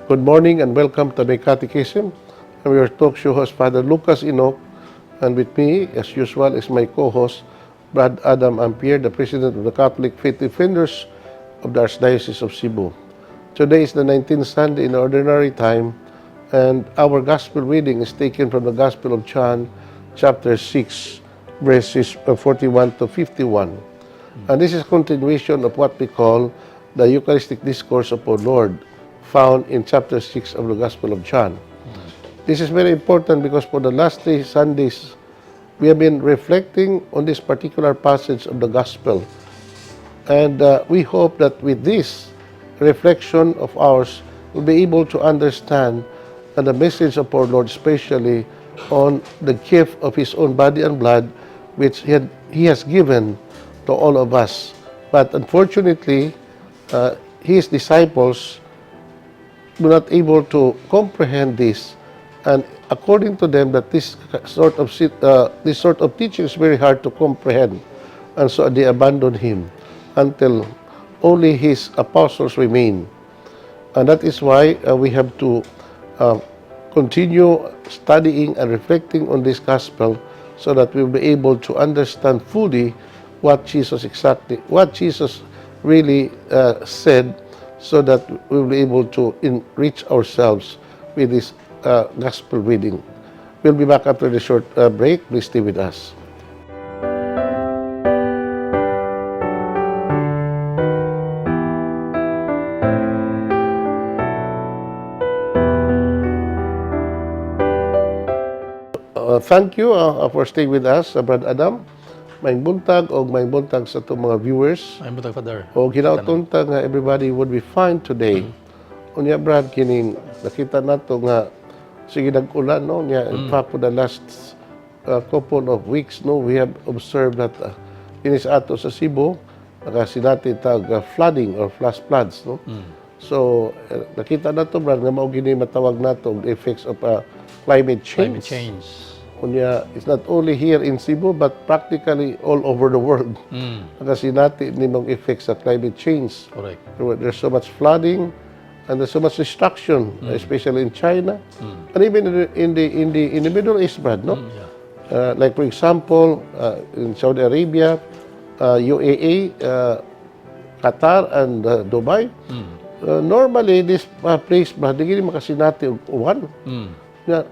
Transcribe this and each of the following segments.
Good morning and welcome to My Catechism. I'm your talk show host, Father Lucas Inoc, and with me, as usual, is my co-host, Brad Adam Ampier, the President of the Catholic Faith Defenders of the Archdiocese of Cebu. Today is the 19th Sunday in Ordinary Time, and our Gospel reading is taken from the Gospel of John, chapter 6, verses 41 to 51. And this is a continuation of what we call the Eucharistic Discourse of our Lord, found in chapter 6 of the Gospel of John. This is very important because for the last 3 Sundays, we have been reflecting on this particular passage of the Gospel. And we hope that with this reflection of ours, we'll be able to understand the message of our Lord, especially on the gift of His own body and blood, which He has given to all of us. But unfortunately, His disciples were not able to comprehend this, and according to them, that this sort of teaching is very hard to comprehend, and so they abandoned Him until only His apostles remain. And that is why we have to continue studying and reflecting on this gospel, so that we'll be able to understand fully what Jesus really said, so that we'll be able to enrich ourselves with this gospel reading. We'll be back after the short break. Please stay with us. Thank you for staying with us, Brad Adam. May buntag o may buntag sa itong mga viewers. May buntag, Father. O ginautunta nga everybody would be fine today. Unya, Brad, kining nakita nato nga sige nag-ulan, no? In fact, for the last couple of weeks, no, we have observed that inis ato sa Cebu, nakasinati tag flooding or flash floods, no? So, nakita nato, Brad, nga mao gini matawag nato the effects of climate change. Climate change. Kunya, it's not only here in Cebu, but practically all over the world. Nakasinati nimong effects sa climate change. Correct. There's so much flooding, and there's so much destruction, especially in China, and even in the Middle East, Brad, no? Like for example, in Saudi Arabia, UAE, Qatar, and Dubai. Normally, this place, Brad, hindi makasinati og uwan. Nga,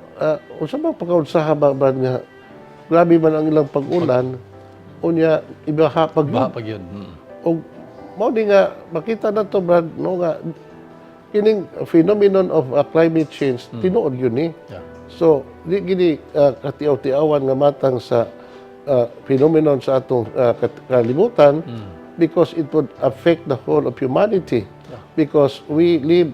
unsa bang pagkaunsaha ba nga grabe man ang ilang pag-ulan, unya ibaha pag yun. O mao di nga makita na to, Brad, no, nga kining phenomenon of climate change tinuod yun So di gini katiaw-tiawan nga matang sa phenomenon sa atong kalibutan, because it would affect the whole of humanity, because we live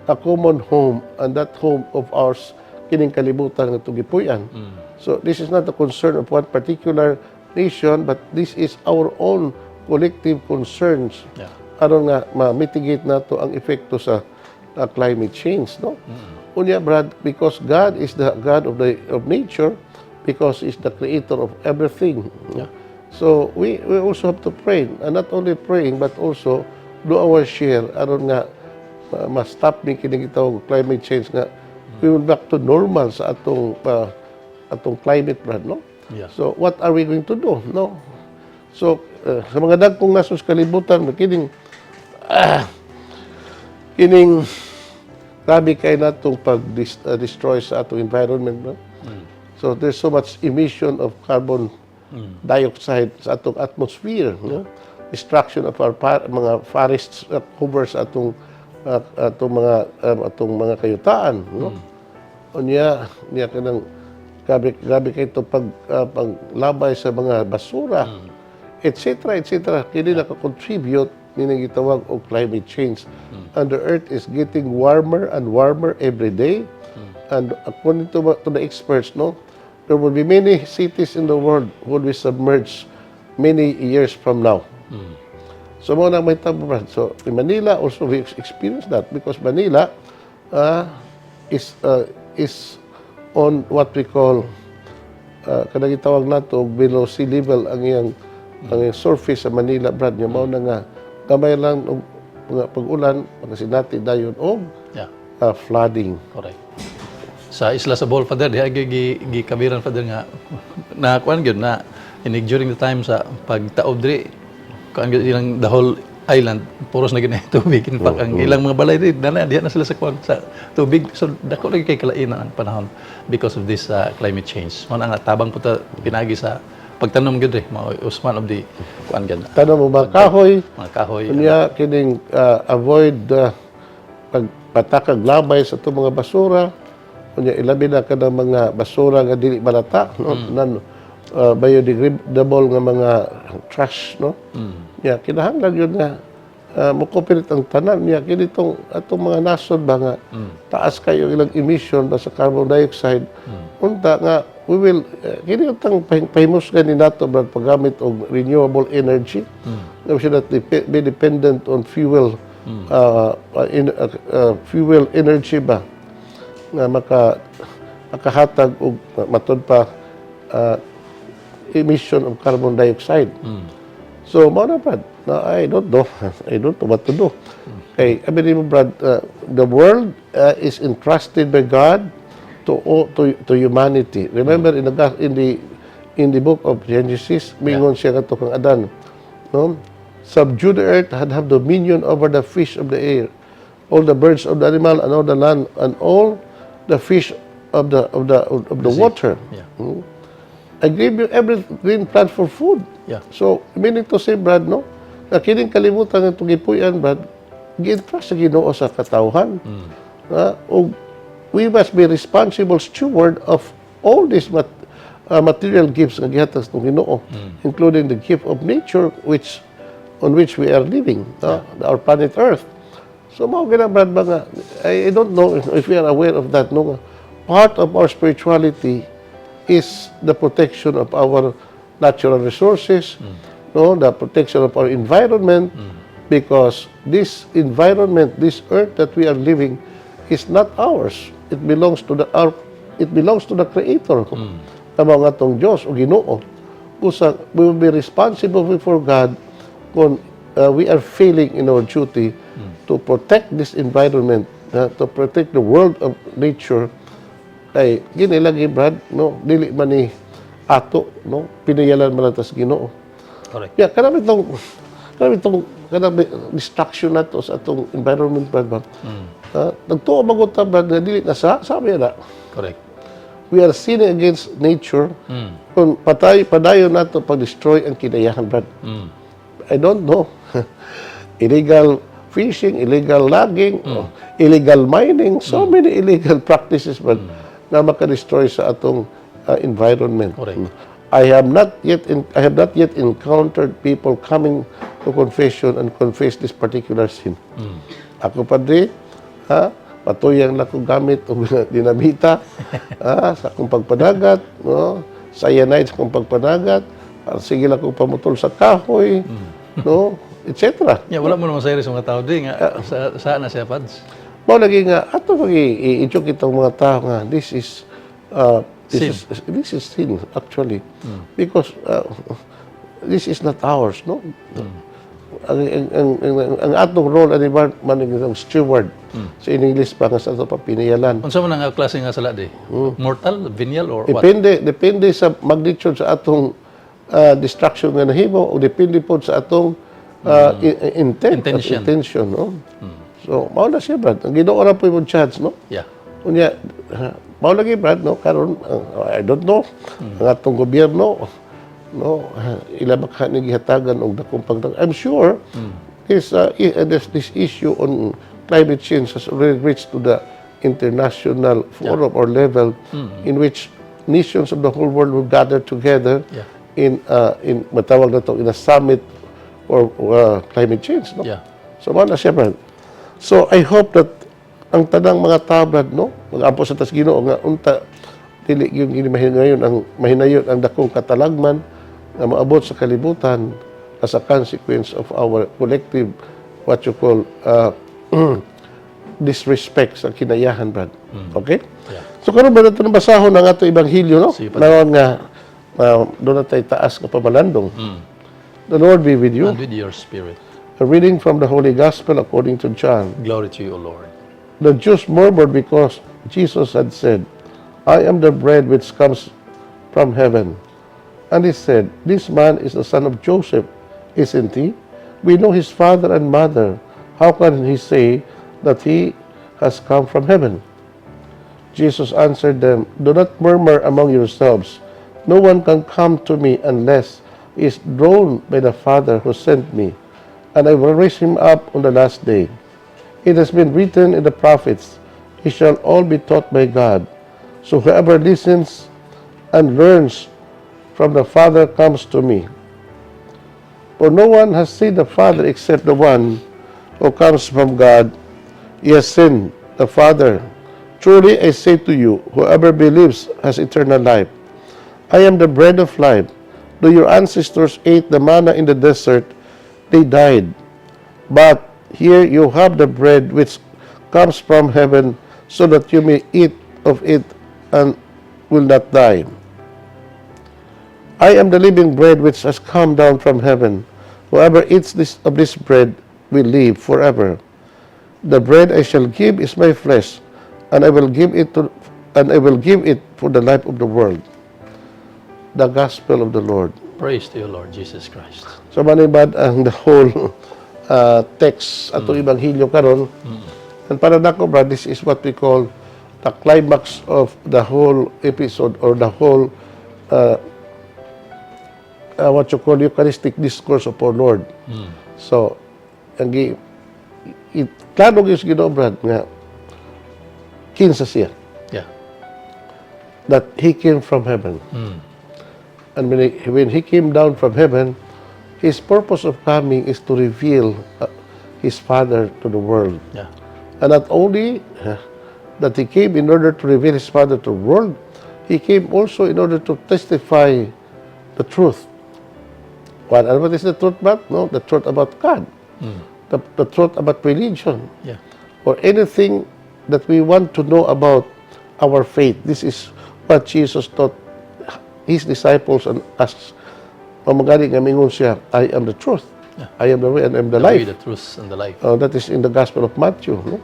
a common home, and that home of ours kining kalibutan nga tugipuyan. So this is not a concern of one particular nation, but this is our own collective concerns. Aron nga ma-mitigate nato ang epekto sa climate change, no? Unya, Brad, because God is the God of nature, because He's the creator of everything. So we also have to pray, and not only praying but also do our share aron nga ma-stop ni kining itong climate change nga we will back to normal sa atong climate, Brad, no? So what are we going to do, no? So sa mga dagkong nasos kalibutan, kining grabe kay natong pag-destroy sa atong environment, no? So there's so much emission of carbon dioxide sa atong atmosphere, no? Destruction of our mga forests covers atong mga kayutaan, no? Unya kanang grabe kay ito paglabay sa mga basura, etc. Kini naka-contribute nining gitawag og climate change. And the earth is getting warmer and warmer every day. And according to the experts, no, there will be many cities in the world who will be submerged many years from now. So mo na may tabo, Brad. So in Manila also we experience that, because Manila is on what we call kanang gitawag nato below sea level ang iyang surface sa Manila, Brad. Mao na nga gamay lang og pag-ulan, pagkasinati dayon og flooding. Correct. Sa isla sa Bohol, Father, diha gikabiran, Father, nga na kuan gyud na inig during the time sa pagtaob diri kuan gyud ilang the whole island puros na gyud na tubig. In fact, ang ilang mga balay diri diha na sila sa kuan sa tubig. So dako lagi kay kalainan ang panahon because of this climate change. Mo ang tabang puta pinagi sa pagtanom gyud Usman of the kuan gyud. Tanom mo mga kahoy. Mga kahoy. Unya kining avoid pagpatakag labay sa itong mga basura. Unya ilabi na ka ng mga basura nga dili malata, no? Biodegradable nga mga trash, no? Ya, kinahanglan yun nga mo-cooperate ang tanan niya kini atong mga nasod ba nga taas kayo ilang emission ba sa carbon dioxide. Unta nga we will kini utang pahimusgan ni nato brad paggamit og renewable energy. We should not be dependent on fuel fuel energy ba nga makahatag og matud pa emission of carbon dioxide. So mao na brad, I don't know what to do. Kay abi mo brad, the world is entrusted by God to humanity. Remember in the book of Genesis, mingon siya kadto kang Adan, no? Subdue the earth, have dominion over the fish of the air, all the birds of the animal, and all the land, and all the fish of the water. I gave you every green plant for food. So, meaning to say, Brad, no? Na kining kalimutan ng tugipuyan, Brad, gi-entrust sa Ginoo sa katawhan. We must be responsible steward of all these material gifts nga gihatag sa Ginoo, including the gift of nature on which we are living, our planet Earth. So, mao gina, Brad, ba nga, I don't know if we are aware of that, no? Part of our spirituality is the protection of our natural resources, no, the protection of our environment, because this environment, this earth that we are living, is not ours. It belongs to the Creator. Tama nga tong Diyos o Ginoo. Usa, we will be responsible before God kung we are failing in our duty to protect this environment, to protect the world of nature. Ay ginilagi, Brad, no, dili man ni ato, no, pinayalan man tas Ginoo. Correct. Yeah, kanami distraction nato sa atong environment, Brad. Nagtuo maguta, Brad, na dili na sabi na. Correct. We are sinning against nature. Kung padayon nato pag-destroy ang kinayahan, Brad. I don't know. Illegal fishing, illegal logging, illegal mining, so many illegal practices, Brad, na maka-destroy sa atong environment. Correct. I have not yet encountered people coming to confession and confess this particular sin. Ako pa di, patuyang lang kong gamit o dinamita sa akong pagpanagat, no? Cyanide sa akong pagpanagat, sige lang kong pamutol sa kahoy, no? Etc. Yeah, wala mo naman sa mga tao din nga saan na siya, Pads? Mao lagi nga ato i-injok itong mga tao nga this is sin actually, because this is not ours, no? Ang atong role ani man ang steward sa English pa nga sa ato pinayalan. Unsa man ang klase nga sala di? Mortal, venial, or what? Depende sa magnitude sa atong destruction nga nahimo o depende po sa atong intention, no? So, mao na siya, Brad. Ang Ginoo ra po yung chance, no? Yeah. Unya, mao lagi, Brad, no? Karon, I don't know, ang atong gobyerno, no? Ila baka nagihatagan og dakong pagdag. I'm sure this issue on climate change has already reached to the international forum or level in which nations of the whole world will gather together in matawag na to, in a summit or climate change, no? Yeah. So, mao na siya, Brad. So, I hope that ang tanang mga tablad, no, mag-ampo sa tas Ginoo nga unta dili yung mahinayon ang dakong katalagman na maabot sa kalibutan as a consequence of our collective what you call disrespect sa kinayahan, Brad. Okay? Yeah. So karon ba nato basahon ang ato ebanghelyo, no? Naon nga doon na tayo taas nga pamalandong. The Lord be with you. And with your spirit. A reading from the Holy Gospel according to John. Glory to you, O Lord. The Jews murmured because Jesus had said, I am the bread which comes from heaven. And he said, this man is the son of Joseph, isn't he? We know his father and mother. How can he say that he has come from heaven? Jesus answered them, do not murmur among yourselves. No one can come to me unless he is drawn by the Father who sent me, and I will raise him up on the last day. It has been written in the prophets, he shall all be taught by God. So whoever listens and learns from the Father comes to me. For no one has seen the Father except the one who comes from God. He has seen the Father. Truly I say to you, whoever believes has eternal life. I am the bread of life. Though your ancestors ate the manna in the desert, they died. But here you have the bread which comes from heaven, so that you may eat of it and will not die. I am the living bread which has come down from heaven. Whoever eats of this bread will live forever. The bread I shall give is my flesh, and I will give it for the life of the world. The Gospel of the Lord. Praise to you, Lord Jesus Christ. So manibad ang the whole text atong Ebanghelyo karon. And para nako, brad, this is what we call the climax of the whole episode, or the whole what you call Eucharistic discourse of our Lord. So, klaro yung Ginoo, brad, nga kinsa siya. Yeah. That he came from heaven. And when he came down from heaven, his purpose of coming is to reveal his Father to the world. Yeah. And not only that he came in order to reveal his Father to the world, he came also in order to testify the truth. What is the truth about? No, the truth about God. The truth about religion. Yeah. Or anything that we want to know about our faith. This is what Jesus taught his disciples and us. Magaling nga mingon siya, I am the truth. Yeah. I am the way and I am the life. Way, the truth, and the life. That is in the Gospel of Matthew. No?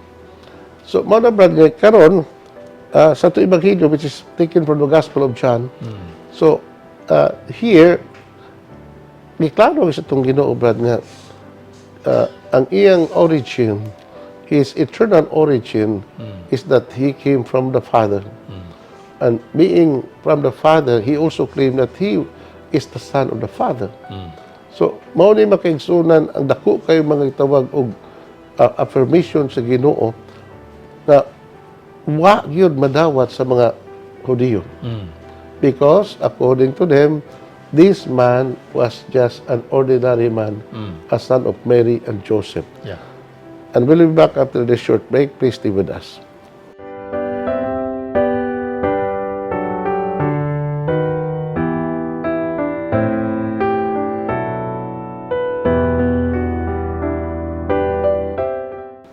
So, mga brad, karon sa ito Ebanghelyo, which is taken from the Gospel of John. So, here, giklaro sa itong Ginoo, brad, nga ang iyang origin, his eternal origin, is that he came from the Father. And being from the Father, he also claimed that he is the Son of the Father. So, mao ni makaigsunan ang dako kayo mga itawag og affirmation sa Ginoo na wa gyud madawat sa mga Hudiyo. Because according to them, this man was just an ordinary man, a son of Mary and Joseph. Yeah. And we'll be back after this short break. Please stay with us.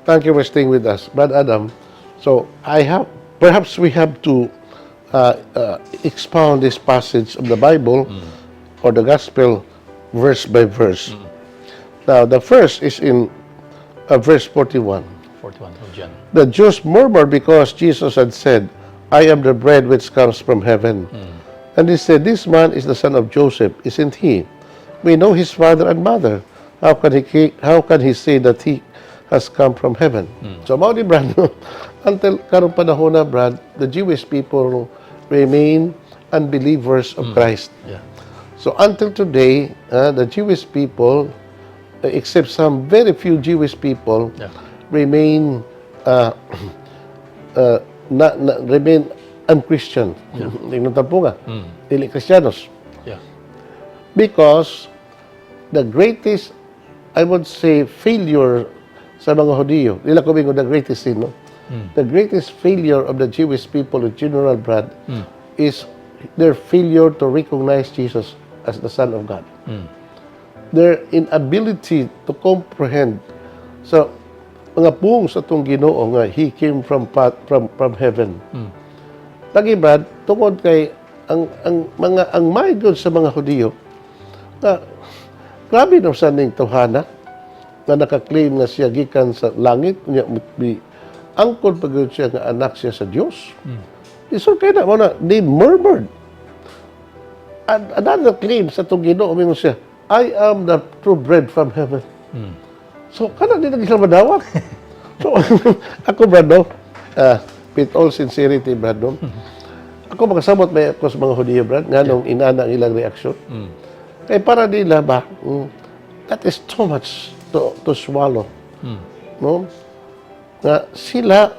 Thank you for staying with us, Brad Adam. So perhaps we have to expound this passage of the Bible or the Gospel verse by verse. Now, the first is in verse 41. 41 of John. The Jews murmured because Jesus had said, I am the bread which comes from heaven. And he said, this man is the son of Joseph, isn't he? We know his father and mother. How can he say that he has come from heaven? So, mao ni brad, until karong panahon na, brad, the Jewish people remain unbelievers of Christ. Yeah. So until today, the Jewish people, except some very few Jewish people, remain remain unchristian. Tingnan po nga, dili Kristiyanos. Yeah. Because the greatest, I would say, failure sa mga Hudiyo, nila ko bingo the greatest sin, no? The greatest failure of the Jewish people in general, Brad, is their failure to recognize Jesus as the Son of God. Their inability to comprehend. So, mga pung sa itong Ginoo nga, He came from heaven. Lagi, Brad, tungod kay ang maigod sa mga Hudiyo, grabe na sa ning tawhana, na nakaklaim nga siya gikan sa langit, angkon pag siya nga anak siya sa Dios. So kaya na, muna, they murmured. And another claim sa itong Ginoo, umingon siya, I am the true bread from heaven. So, kana din nag-isang madawat. So, ako, Brad, no? With all sincerity, Brad, no? Ako makasabot may ako sa mga Hudiyo, Brad, nga nung inana ang ilang reaksyon. Kaya para nila ba, that is too much to swallow. No? Nga sila,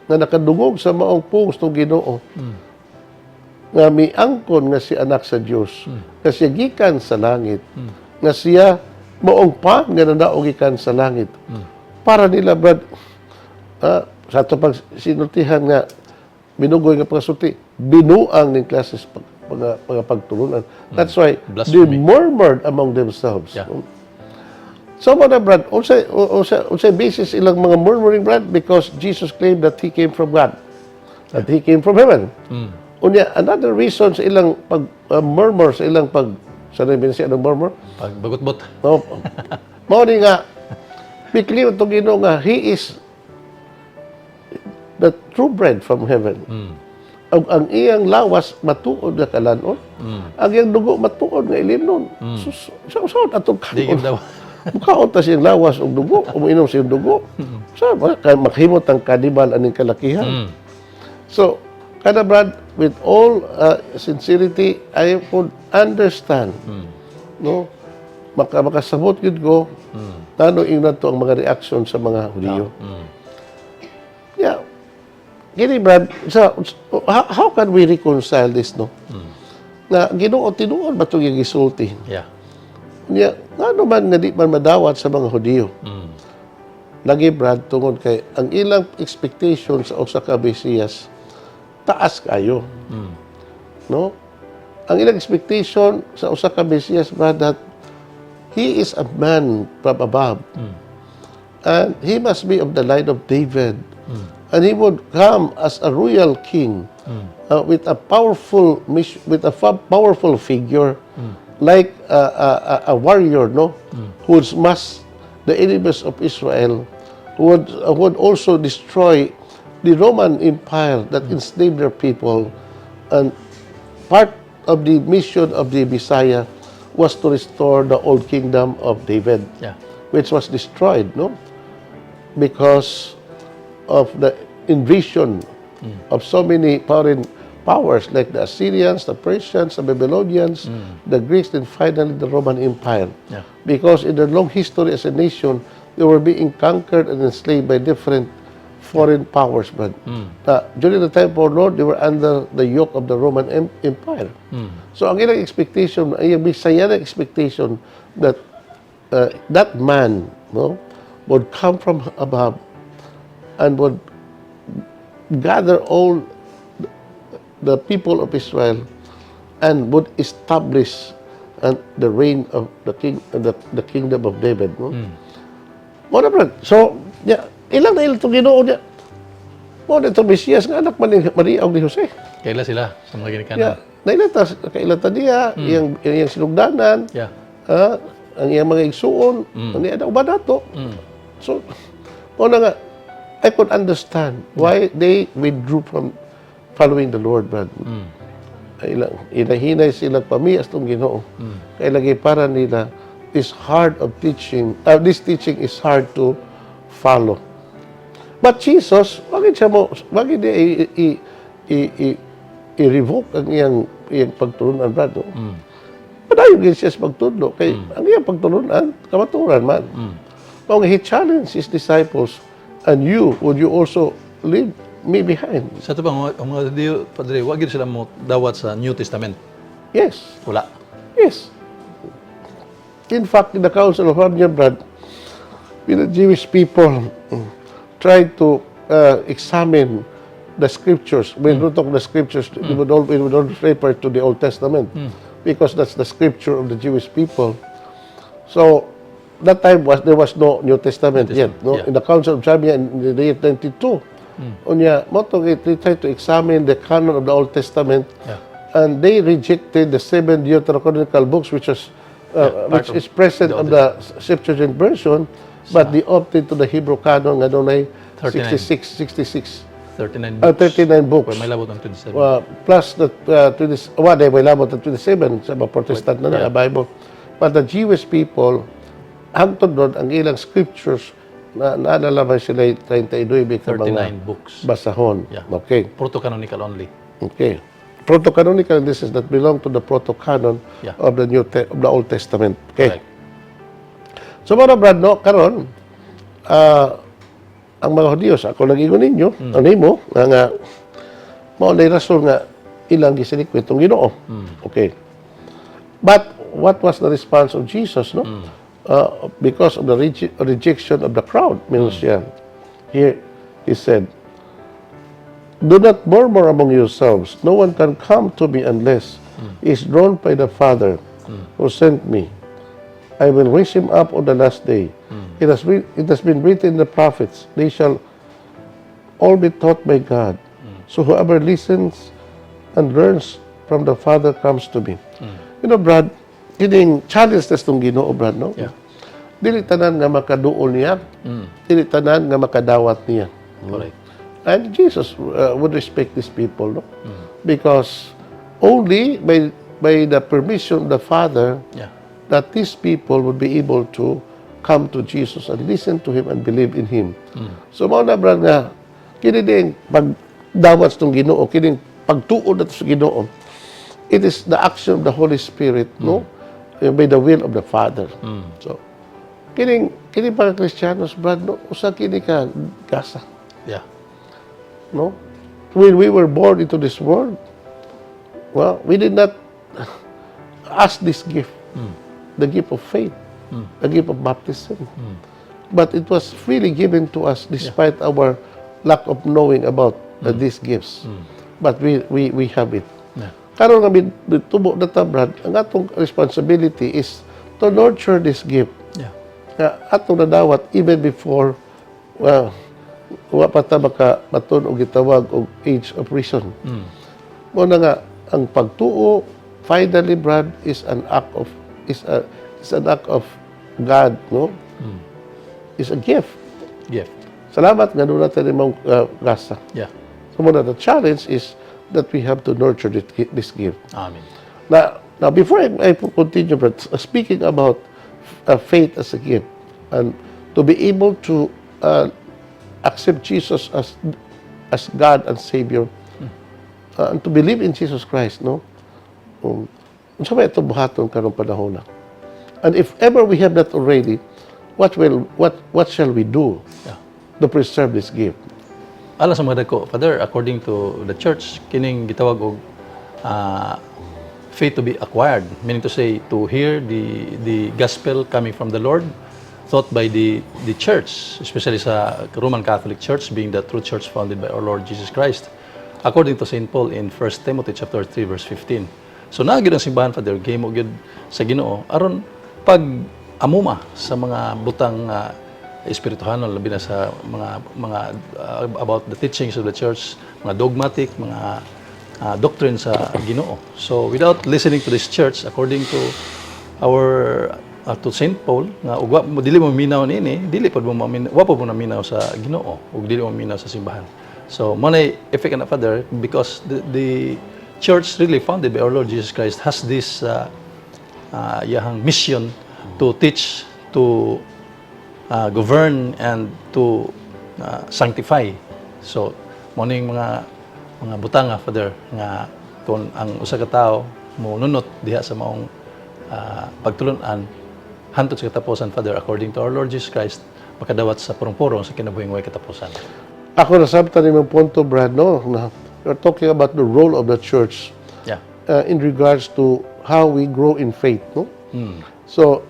nga nakadungog sa maong pungos ng Ginoo, nga may angkon nga si anak sa Diyos, nga siya gikan sa langit, nga siya maong pa nga nadaog gikan sa langit. Para nila, Brad, sa ito pag sinultihan nga, binugoy nga pagsulti, binuang ng klases pagtulunan. That's why they murmured among themselves. Yeah. So, mga Brad, unsay basis ilang mga murmuring, Brad, because Jesus claimed that He came from God, that He came from heaven. Unya, another reason sa ilang murmur, sa ilang sanay binasi anong murmur? Pagbagot-bot. No. Mao ni nga, bikli itong Ginoo nga, He is the true bread from heaven. Ang iyang lawas matuod nga kalanon, ang iyang dugo matuod nga ilimnon. So, atong Digim daw. mukaot ta siyang lawas og dugo, uminom siyang dugo. So, maghimot ang kanibal aning kalakihan. So, kada Brad, with all sincerity, I would understand. No? Makasabot yun ko, tanong na to ang mga reaction sa mga Hudiyo. Yeah. Gini, Brad, so, how can we reconcile this, no? Na Ginoo tinuod ba itong yung gisulti? Yeah. Yeah, ano man nga di man madawat sa mga Hudiyo. Lagi, Brad, tungod kay ang ilang expectation sa usa ka Mesiyas taas kayo. No? Ang ilang expectation sa usa ka Mesiyas, Brad, that He is a man from above. And He must be of the line of David. And He would come as a royal king with a powerful figure, like a warrior, no, who would smash the enemies of Israel, would also destroy the Roman Empire that enslaved their people. And part of the mission of the Messiah was to restore the old kingdom of David, which was destroyed, no, because of the invasion of so many foreign powers like the Assyrians, the Persians, the Babylonians, the Greeks, and finally the Roman Empire. Because in their long history as a nation, they were being conquered and enslaved by different foreign powers. But during the time of our Lord, they were under the yoke of the Roman Empire. So ang ilang expectation, ang Messianic expectation that that man, no, would come from above and would gather all the people of Israel and would establish the reign of the kingdom of David. No? So, yeah, ilang na ilang itong Ginoo niya. Muna itong Mesiyas nga anak man ni Maria o ni Jose. Kaila sila sa mga ginikanan. Yeah, nailata, kailata niya, iyang sinugdanan, ang iyang mga igsuon, ang iyang uban nato. So, muna nga, I could understand why they withdrew from following the Lord, Brad. Inahinay silang pamiyas itong Ginoo. Kaya lagi para nila, is hard of teaching, this teaching is hard to follow. But Jesus, wagin niya i-revoke ang iyang pagtulunan, Brad. No? Padayon din siya sa pagtudlo. Kaya ang iyang pagtulunan, kamaturan man. Kung He challenged His disciples, and would you also leave me behind? Sa ito bang, ang mga Diyo, Padre, wag sila mo dawat sa New Testament? Yes. Wala. Yes. In fact, in the Council of Armenia, Brad, when the Jewish people tried to examine the Scriptures, when we talk the Scriptures, we would always refer to the Old Testament because that's the Scripture of the Jewish people. So, that time there was no New Testament yet. No? In the Council of Armenia in the year 92, they tried to examine the canon of the Old Testament, and they rejected the 7 Deuterocanonical books, which is present on the Septuagint version, but they opted to the Hebrew canon nga dunay 39. 66. 39 books. 39 books. Well, may labot ang 27. Plus the 20, may labot ang 27 sa mga Protestant na Yeah. Bible. But the Jewish people, hangtod doon ang ilang scriptures na naalaman sila 39 ka 39 mga books. basahon. Yeah. Okay. Proto-canonical only. Okay. Proto-canonical, this is that belong to the proto-canon Yeah. of the of the Old Testament. Okay. Correct. So mga brad, no, karon ang mga Hudiyos, ako nag-ingon ninyo, ano mo, nga, mao na rason nga ilang gisinikwit itong Ginoo. Okay. But what was the response of Jesus, no? Because of the rejection of the crowd, means here he said, "Do not murmur among yourselves. No one can come to me unless he is drawn by the Father who sent me. I will raise him up on the last day. It has been written in the prophets, they shall all be taught by God. So whoever listens and learns from the Father comes to me." You know, Brad, kining challenge test tong Ginoo, Brad, no? Yeah. Dili tanan nga makaduol niya, dili tanan nga makadawat niya. Correct. And Jesus would respect these people, no? Because only by the permission of the Father Yeah. that these people would be able to come to Jesus and listen to Him and believe in Him. So, mao na, Brad, nga, kini ding pagdawat ng Ginoo, kining pagtuod nato sa Ginoo, it is the action of the Holy Spirit, no? By the will of the Father. So, kining mga Kristiyanos, Brad, no? Usa kini ka gasa, Yeah. no? When we were born into this world, well, we did not ask this gift, the gift of faith, the gift of baptism. But it was freely given to us despite our lack of knowing about these gifts. But we have it. Yeah. Karon nga tubo na ta, Brad, ang atong responsibility is to nurture this gift. Yeah. Nga atong nadawat even before wa pa ta makabaton o gitawag og age of reason. Mo na nga ang pagtuo finally, Brad, is an act of God, no? It's a gift. Gift. Salamat nga doon natin imong grasa. Yeah. So muna, the challenge is that we have to nurture this gift. Amen. Now before I continue, Brad, speaking about faith as a gift and to be able to accept Jesus as God and Savior and to believe in Jesus Christ, no? Unsa may ito buhaton karong panahon na. And if ever we have that already, what shall we do to preserve this gift? Ala sa mga dako, Father, according to the church, kining gitawag og faith to be acquired, meaning to say to hear the gospel coming from the Lord, taught by the church, especially sa Roman Catholic Church, being the true church founded by our Lord Jesus Christ, according to St. Paul in 1 Timothy chapter 3 verse 15. So naagid ang simbahan, Father, gihimo gyud sa Ginoo aron pag amuma sa mga butang espirituhanol, labi na sa mga about the teachings of the church, mga dogmatic, mga doctrine sa Ginoo. So without listening to this church, according to our to St. Paul, nga ug dili mo minaw niini, dili pud mo wa pa mo naminaw sa Ginoo ug dili mo minaw sa simbahan. So money effect na, Father, because the church really founded by our Lord Jesus Christ has this yahang mission to teach, to govern, and to sanctify. So moning mga butanga, Father, nga kung ang usa ka tawo mo nunot diha sa maong pagtulon-an hantod sa katapusan, Father, according to our Lord Jesus Christ, makadawat sa purong-purong sa kinabuhing way katapusan. Ako nasabtan ni mong punto, Brad, no? You're talking about the role of the church in regards to how we grow in faith, no? So,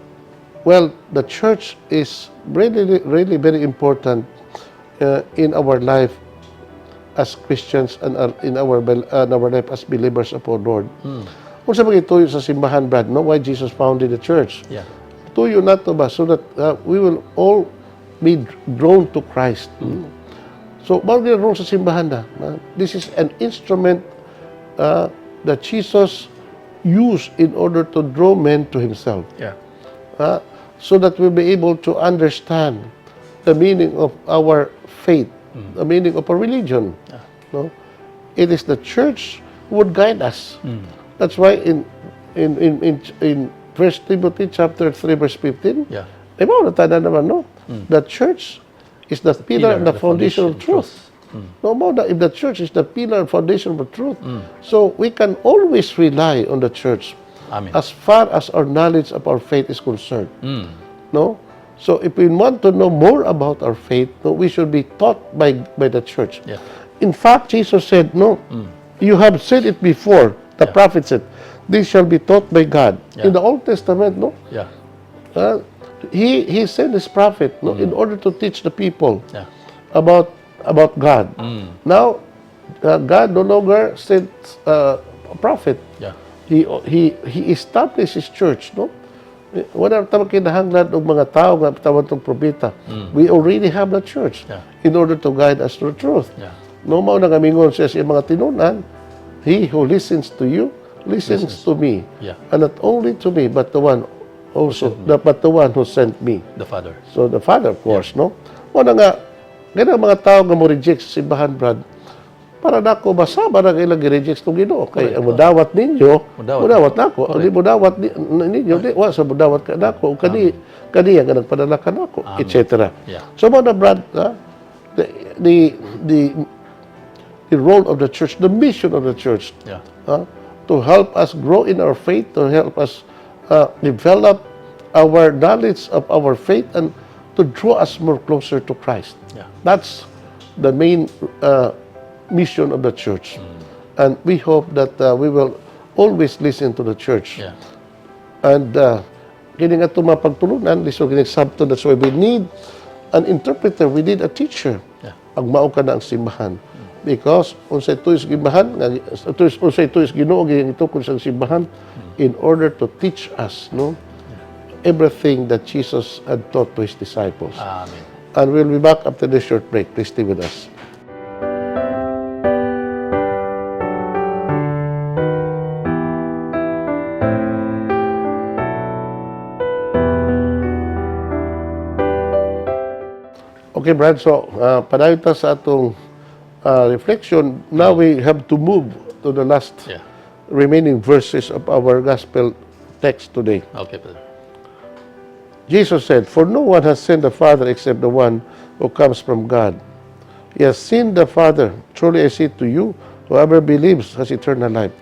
well, the church is really, really very important in our life as Christians and in our life as believers of our Lord. Kung sa mga ituyo sa simbahan, Brad, no? Why Jesus founded the church? Yeah. Tuyo na to ba so that we will all be drawn to Christ. So, bagay na sa simbahan na. This is an instrument that Jesus used in order to draw men to Himself. Yeah. So that we'll be able to understand the meaning of our faith the meaning of a religion. No? It is the church who would guide us. That's why in 1 Timothy chapter 3 verse 15, no? The church is the pillar and the foundation of truth. No more that if the church is the pillar and foundation of the truth, so we can always rely on the church. Amen. As far as our knowledge of our faith is concerned. No? So if we want to know more about our faith, no, we should be taught by the church. Yeah. In fact, Jesus said, no, you have said it before. The prophet said, this shall be taught by God. In the Old Testament, no? He sent his prophet, no, in order to teach the people about God. Now, God no longer sent a prophet. He established his church, no? Wala tawag kinahanglan og mga tao nga tawag tong propeta. We already have the church in order to guide us to the truth. No mao na gamingon siya sa mga tinunan, he who listens to you listens to me. And not only to me but the one also but the one who sent me. The Father. So the Father, of course, no? Wala nga ganang mga tao nga mo reject sa simbahan, Brad. Para nako basaba na ilang gi-reject tong Ginoo kay ang mudawat ninyo mudawat nako di mudawat ninyo di wa sa mudawat ka nako kani nga nagpadala ka nako etc. So mo na, Brad, the role of the church, the mission of the church, to help us grow in our faith, to help us develop our knowledge of our faith, and to draw us more closer to Christ. That's the main mission of the church. And we hope that we will always listen to the church. And kini nga itong mga pagtulunan, liso kini sabto, that's why we need an interpreter, we need a teacher. Ang mao ka na ang simbahan. Because unsay tuyos simbahan, unsay tuyos Ginoo gyud itukod sa simbahan in order to teach us, no? Everything that Jesus had taught to his disciples. Amen. And we'll be back after this short break. Please stay with us. Okay, Brad, so padayon ta sa atong reflection. Now we have to move to the last remaining verses of our gospel text today. Okay, brother. Jesus said, "For no one has seen the Father except the one who comes from God. He has seen the Father. Truly I say to you, whoever believes has eternal life."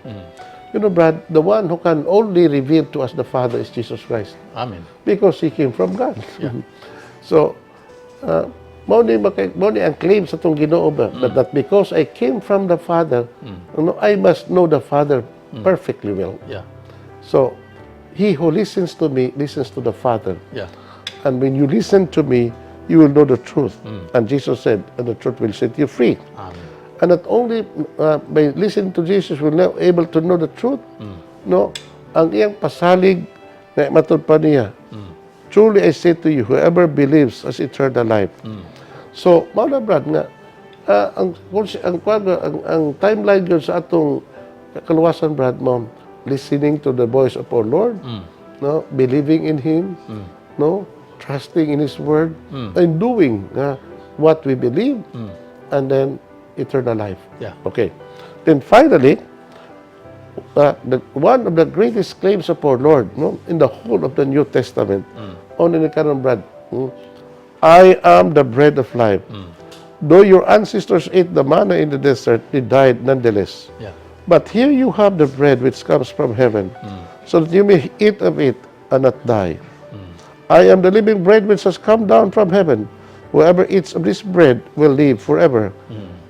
You know, Brad, the one who can only reveal to us the Father is Jesus Christ. Amen. Because he came from God. So, mao ni ang claim sa itong Ginoo ba, that because I came from the Father, I must know the Father perfectly well. So, he who listens to me listens to the Father. And when you listen to me, you will know the truth. And Jesus said, and the truth will set you free. Amen. And not only by listening to Jesus, we're now able to know the truth. No, ang iyang pasalig na matud pa niya. Truly I say to you, whoever believes has eternal life. So, mao na, Brad, nga ang timeline yun sa atong kaluwasan, Brad, mo, listening to the voice of our Lord, no, believing in Him, no, trusting in His Word, and doing what we believe, and then eternal life. Okay. Then finally, one of the greatest claims of our Lord, no, in the whole of the New Testament, only the canon, Brad, I am the bread of life. Though your ancestors ate the manna in the desert, they died nonetheless. But here you have the bread which comes from heaven, so that you may eat of it and not die. I am the living bread which has come down from heaven. Whoever eats of this bread will live forever.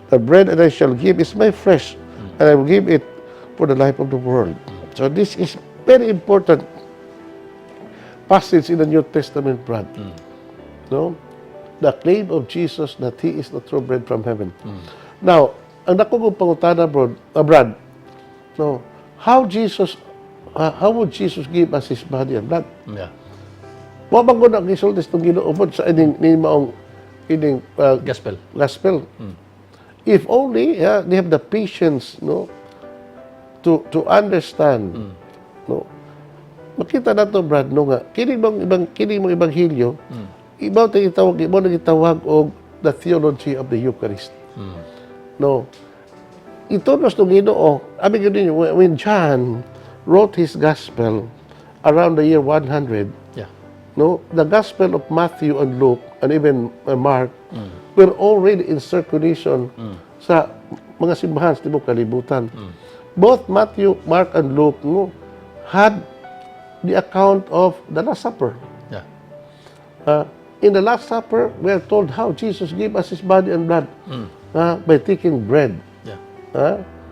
The bread that I shall give is my flesh, and I will give it for the life of the world. So this is very important passage in the New Testament, Brad. No? The claim of Jesus that He is the true bread from heaven. Now, ang dako kong pangutana, Brad, no, how would Jesus give us His body and blood? Wa bang ko ang isultis itong ginuubod sa ining gospel. If only they have the patience, no, to understand, no. Makita na to, Brad, no, nga kini mong ebanghelyo, ibaw tayo gitawag og the theology of the Eucharist. No. Ito nos ng Ginoo. Abi gud ninyo, when John wrote his gospel around the year 100, Yeah. no, the gospel of Matthew and Luke and even Mark were already in circulation sa mga simbahan sa tibuok kalibutan. Both Matthew, Mark, and Luke, no, had the account of the Last Supper. Yeah. In the Last Supper, we are told how Jesus gave us his body and blood by taking bread,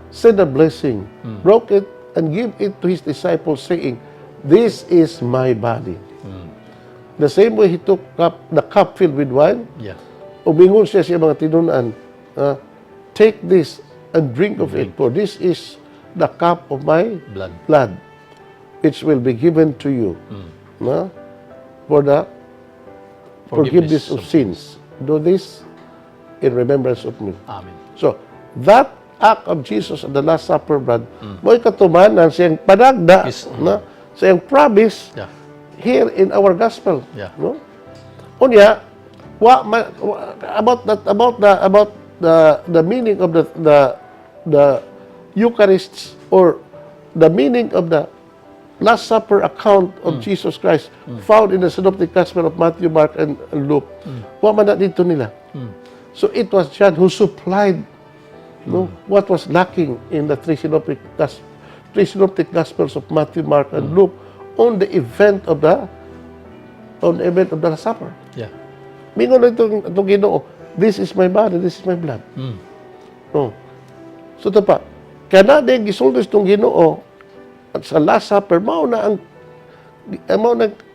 said a blessing, broke it, and gave it to his disciples, saying, "This is my body." The same way he took the cup filled with wine, Yeah. umingon siya sa mga tinunan, "Take this and drink of it, for this is the cup of my blood, which will be given to you for the forgiveness of sins. Do this in remembrance of me." Amen. So, that act of Jesus at the Last Supper, brad, mo'y katumanan siyang padagda sa iyang promise Yeah. here in our gospel. Yeah. No? Unya, about the meaning of the Eucharist, or the meaning of the Last Supper account of Jesus Christ found in the Synoptic Gospel of Matthew, Mark, and Luke. Wa man na dito nila. So it was John who supplied what was lacking in the three synoptic Gospels of Matthew, Mark, and Luke on the event of the Last Supper. Yeah. Mingon na itong Ginoo, "This is my body, this is my blood." No. So ito pa, kana din gisultis itong Ginoo at sa Last Supper, mao na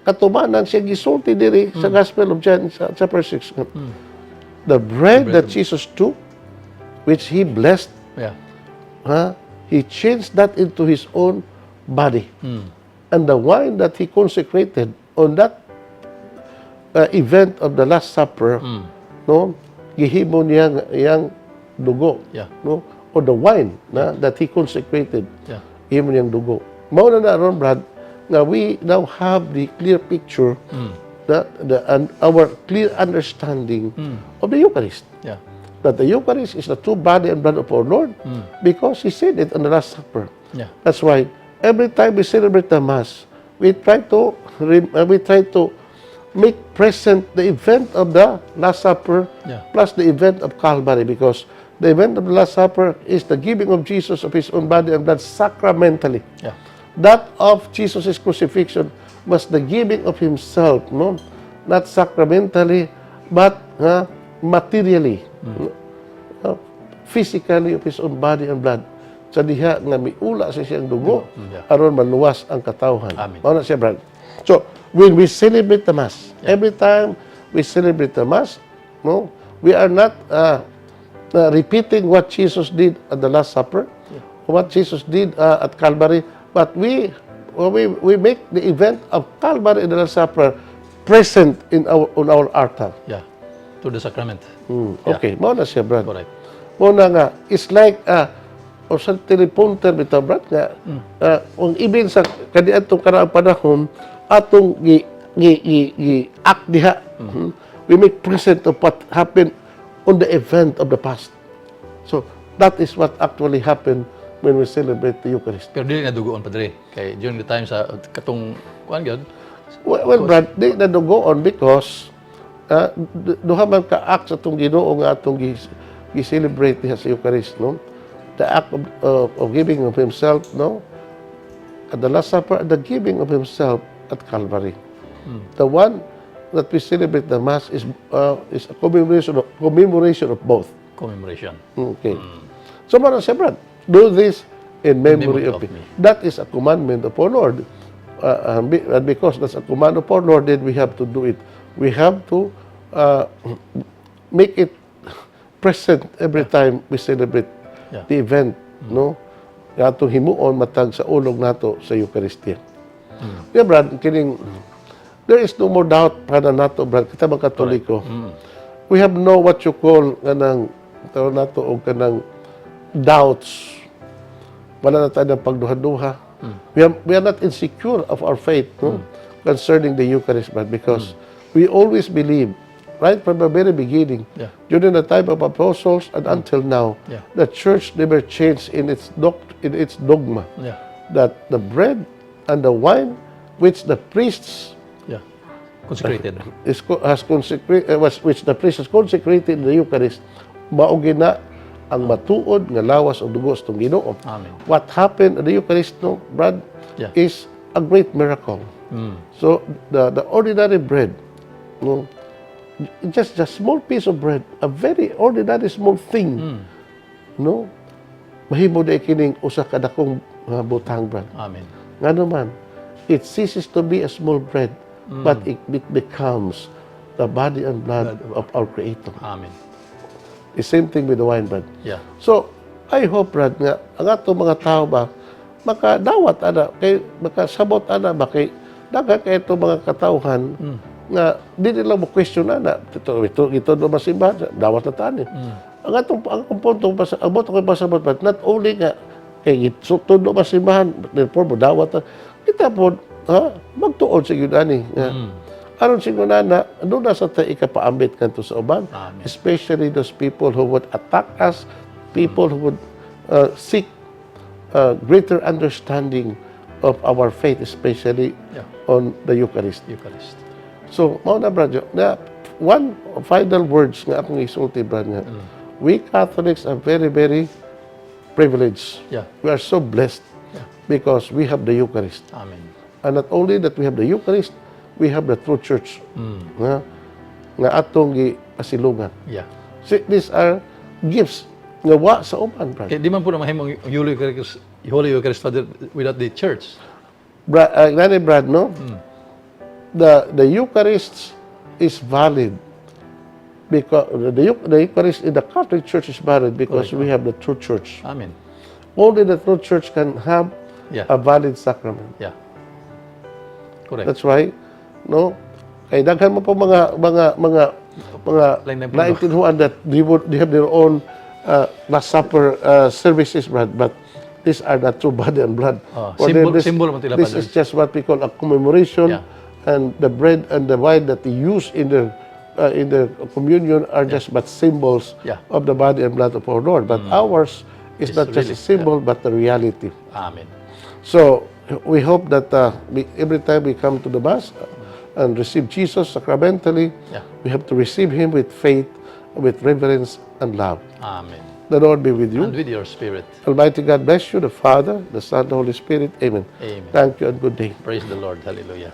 katumanan siya gisulti diri sa Gospel of John sa chapter 6. The bread that Jesus took, which he blessed, he changed that into his own body. And the wine that he consecrated on that event of the Last Supper, no, gihimo niya iyang dugo, no, or the wine that he consecrated, gihimo niyang dugo. Mao na naron, brad, nga we now have the clear picture, and our clear understanding of the Eucharist. Yeah. That the Eucharist is the true body and blood of our Lord, because he said it on the Last Supper. Yeah. That's why every time we celebrate the Mass, we try to make present the event of the Last Supper plus the event of Calvary, because the event of the Last Supper is the giving of Jesus of his own body and blood sacramentally. Yeah. That of Jesus' crucifixion was the giving of himself, no, not sacramentally, but materially, physically of his own body and blood. Sa diha nga miula sa siyang dugo aron maluwas ang katawhan. Mao na siya, brad. So, when we celebrate the Mass, every time we celebrate the Mass, no, we are not repeating what Jesus did at the Last Supper, what Jesus did at Calvary, but we make the event of Calvary and the Last Supper present on our altar. Yeah. To the sacrament. Okay, mao na siya, brad. Correct. Mao na nga, it's like o sa teleprompter bitaw, brad, nga ang ibig sa kaniadtong karaang panahon atong act diha. We make present of what happened on the event of the past. So that is what actually happened when we celebrate the Eucharist. Pero dili na dugoon, Padre. Kay during the time sa katong kuan gyud. Well, brad, di na dugoon because duha man ka-act sa itong Ginoo nga atong gi-celebrate diha sa Eucharist, no? The act of giving of himself, no? At the Last Supper, the giving of himself at Calvary. The one that we celebrate the Mass is a commemoration of both. Commemoration. Okay. So, mara siya, brad, do this in memory of me. That is a commandment of our Lord. And because that's a command of our Lord, then we have to do it. We have to make it present every time we celebrate the event, no? Atong himuon matag sa ulog nato sa Eucharistia. Yeah, brad, there is no more doubt para nato, brad, kita mga Katoliko. We have no what you call kanang tawag nato o kanang doubts. Wala na tayo ng pagduha-duha. We are not insecure of our faith, no? Concerning the Eucharist, brad, because we always believe right from the very beginning, Yeah. during the time of apostles and until now, Yeah. the church never changed in its dogma Yeah. that the bread and the wine which the priests Yeah. Consecrated. has consecrated, which the priest has consecrated in the Eucharist, maugin na ang matuod nga lawas o dugo sa Ginoo. Amen. What happened at the Eucharist, no, Brad, Yeah. is a great miracle. So the ordinary bread, no, just a small piece of bread, a very ordinary small thing, no, mahimo na kining usa ka dakong butang, Brad. Amen. Nga naman, it ceases to be a small bread, but it becomes the body and blood of our Creator. Amen. The same thing with the wine, Brad. Yeah. So, I hope, Brad, nga, ang ato mga tao ba, makadawat ana, kay makasabot ana ba, kay daga kay ito mga katauhan, nga di nila mo question ana, ito do masimbahan, dawat na tani. Ang atong punto, abot ako pasabot, but not only nga, kay tundo masimbahan, therefore mo dawat na, kita po, magtuon sa yun ani. Aron siguro na, doon na sa tayo ikapaambit kanto sa uban, Amen. especially those people who would attack us, people who would seek greater understanding of our faith, especially on the Eucharist. Eucharist. So, mao na, brad, na one final words nga akong isulti, brad, nga, we Catholics are very, very privileged. Yeah. We are so blessed because we have the Eucharist. Amen. And not only that we have the Eucharist, we have the true church nga atong gipasilungan. Yeah. So, these are gifts nga wa sa uban, brad. Di man po na mahimong Holy Eucharist, Father, without the church. Brad, no? The Eucharist is valid because the Eucharist in the Catholic Church is valid because we have the true church. Amen. Only the true church can have a valid sacrament. Yeah. Correct. That's why, no? Kay daghan mo po mga naintindihan that they have their own Last Supper services, Brad, but these are the true body and blood. Symbol man tila, This Father. is just what we call a commemoration, and the bread and the wine that they use in the communion are just but symbols of the body and blood of our Lord. But ours is not just a symbol, but the reality. Amen. So we hope that every time we come to the Mass and receive Jesus sacramentally, we have to receive Him with faith, with reverence and love. Amen. The Lord be with you. And with your spirit. Almighty God bless you, the Father, the Son, the Holy Spirit. Amen. Amen. Thank you and good day. Praise the Lord. Hallelujah.